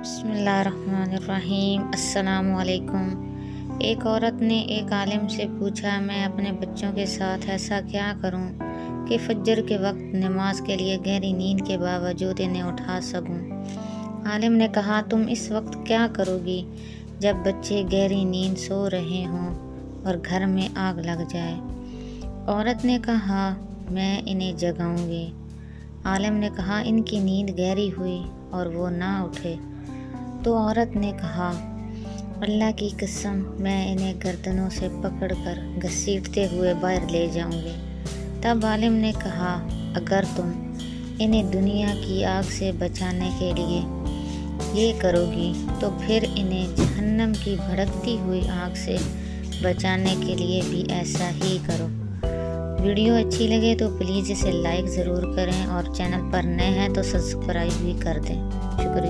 بسم اللہ الرحمن الرحیم۔ السلام علیکم۔ ایک عورت نے ایک عالم سے پوچھا، میں اپنے بچوں کے ساتھ ایسا کیا کروں کہ فجر کے وقت نماز کے لیے گہری نیند کے باوجود انہیں اٹھا سکوں؟ عالم نے کہا، تم اس وقت کیا کرو گی جب بچے گہری نیند سو رہے ہوں اور گھر میں آگ لگ جائے؟ عورت نے کہا، میں انہیں جگاؤں گی۔ عالم نے کہا، ان کی نیند گہری ہوئی اور وہ نہ اٹھے تو عورت نے کہا، اللہ کی قسم، میں انہیں گردنوں سے پکڑ کر گھسیٹتے ہوئے باہر لے جاؤں گی۔ تب عالم نے کہا، اگر تم انہیں دنیا کی آگ سے بچانے کے لیے یہ کرو گی تو پھر انہیں جہنم کی بھڑکتی ہوئی آگ سے بچانے کے لیے بھی ایسا ہی کرو۔ ویڈیو اچھی لگے تو پلیز اسے لائک ضرور کریں اور چینل پر نئے ہیں تو سبسکرائب بھی کر دیں۔ شکریہ۔